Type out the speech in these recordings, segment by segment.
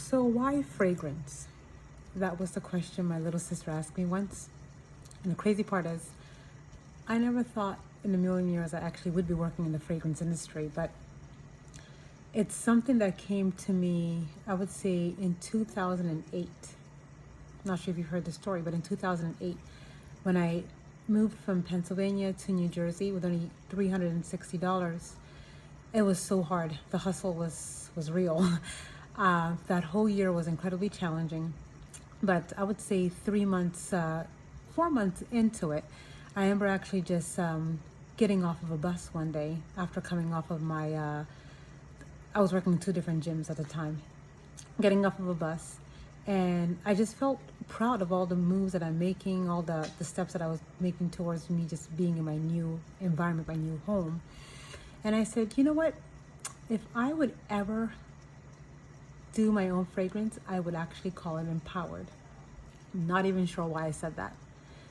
So why fragrance? That was the question my little sister asked me once. And the crazy part is, I never thought in a million years I actually would be working in the fragrance industry, but it's something that came to me, I would say, in 2008. Not sure if you've heard the story, but in 2008, when I moved from Pennsylvania to New Jersey with only $360, it was so hard. The hustle was real. That whole year was incredibly challenging. But I would say 3 months, 4 months into it, I remember actually just getting off of a bus one day after coming off of I was working in two different gyms at the time, getting off of a bus. And I just felt proud of all the moves that I'm making, all the steps that I was making towards me just being in my new environment, my new home. And I said, you know what? If I would ever do my own fragrance, I would actually call it Empowered. Not even sure why I said that.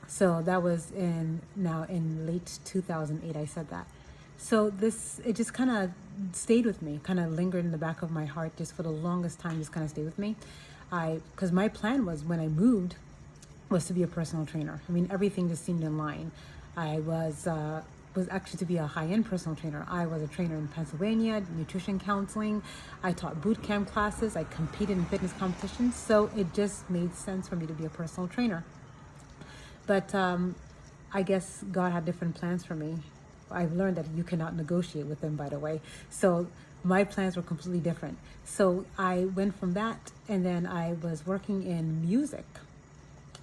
So that was in late 2008 I said that. So it just kind of stayed with me, kind of lingered in the back of my heart just for the longest time, just kind of stayed with me. Because my plan was when I moved was to be a personal trainer. I mean, everything just seemed in line. I was actually to be a high-end personal trainer. I was a trainer in Pennsylvania, nutrition counseling. I taught boot camp classes. I competed in fitness competitions. So it just made sense for me to be a personal trainer. But I guess God had different plans for me. I've learned that you cannot negotiate with them, by the way. So my plans were completely different. So I went from that, and then I was working in music,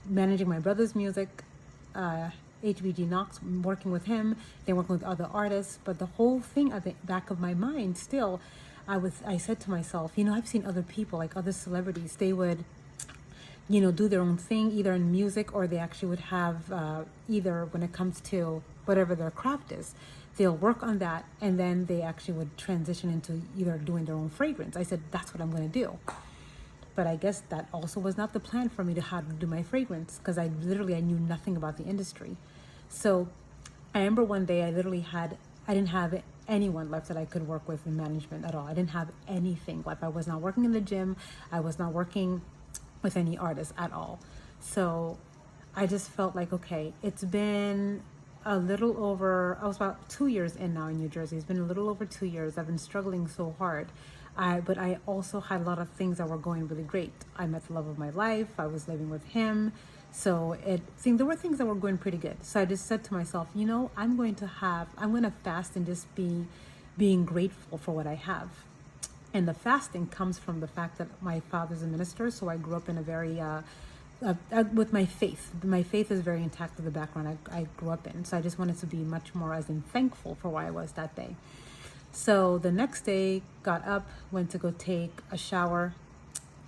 managing my brother's music, HBG Knox, working with him, then working with other artists. But the whole thing at the back of my mind still, I said to myself, I've seen other people, like other celebrities, they would do their own thing, either in music, or they actually would have either when it comes to whatever their craft is, they'll work on that, and then they actually would transition into either doing their own fragrance. I said, that's what I'm going to do. But I guess that also was not the plan for me to how to do my fragrance, because I knew nothing about the industry. So I remember one day I didn't have anyone left that I could work with in management at all. I didn't have anything left. I was not working in the gym. I was not working with any artists at all. So I just felt like, okay, it's been I was about 2 years in now in New Jersey. It's been a little over 2 years. I've been struggling so hard. But I also had a lot of things that were going really great. I met the love of my life. I was living with him. So there were things that were going pretty good. So I just said to myself, I'm going to fast and just being grateful for what I have. And the fasting comes from the fact that my father's a minister, so I grew up in a very, with my faith. My faith is very intact with the background I grew up in. So I just wanted to be much more as in thankful for where I was that day. So the next day, got up, went to go take a shower.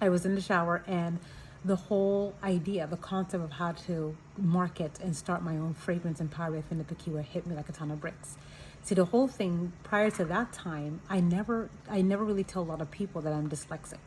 I was in the shower, and the whole idea, the concept of how to market and start my own fragrance Empowered by Finda Kpakiwa hit me like a ton of bricks. See, the whole thing prior to that time, I never really tell a lot of people that I'm dyslexic.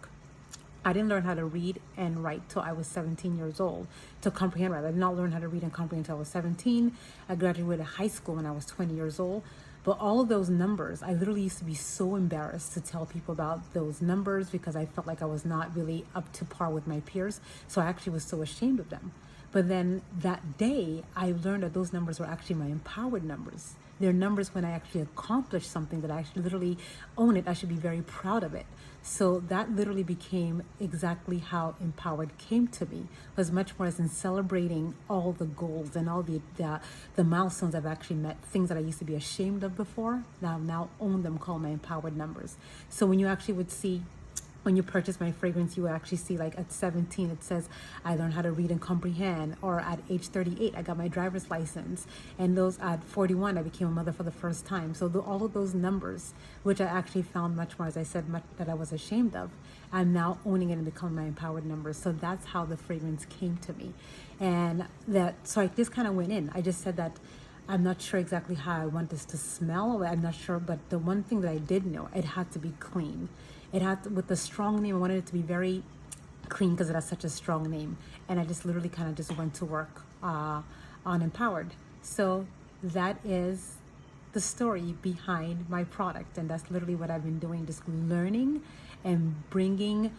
I didn't learn how to read and write till I was 17 years old, to comprehend rather. I did not learn how to read and comprehend until I was 17. I graduated high school when I was 20 years old. But all of those numbers, I literally used to be so embarrassed to tell people about those numbers because I felt like I was not really up to par with my peers. So I actually was so ashamed of them. But then that day, I learned that those numbers were actually my empowered numbers. They're numbers when I actually accomplish something that I actually literally own it. I should be very proud of it. So that literally became exactly how Empowered came to me. It was much more as in celebrating all the goals and all the milestones I've actually met, things that I used to be ashamed of before. Now own them, call my empowered numbers. So when you actually would see, when you purchase my fragrance, you will actually see like at 17, it says, I learned how to read and comprehend. Or at age 38, I got my driver's license. And those at 41, I became a mother for the first time. So all of those numbers, which I actually found much more, as I said, much that I was ashamed of, I'm now owning it and becoming my empowered numbers. So that's how the fragrance came to me. So I just kind of went in. I just said that I'm not sure exactly how I want this to smell. I'm not sure, but the one thing that I did know, it had to be clean. With the strong name, I wanted it to be very clean because it has such a strong name. And I just literally kind of just went to work on Empowered. So that is the story behind my product. And that's literally what I've been doing, just learning and bringing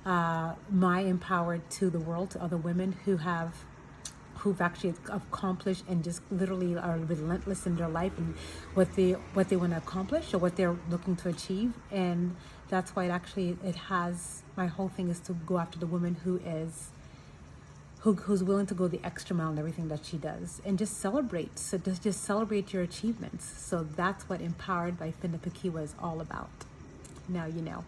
my empowered to the world, to other women who've actually accomplished and just literally are relentless in their life and what they want to accomplish or what they're looking to achieve. And that's why it has, my whole thing is to go after the woman who's willing to go the extra mile in everything that she does, and just celebrate. So just celebrate your achievements. So that's what Empowered by Finda Kpakiwa is all about. Now you know.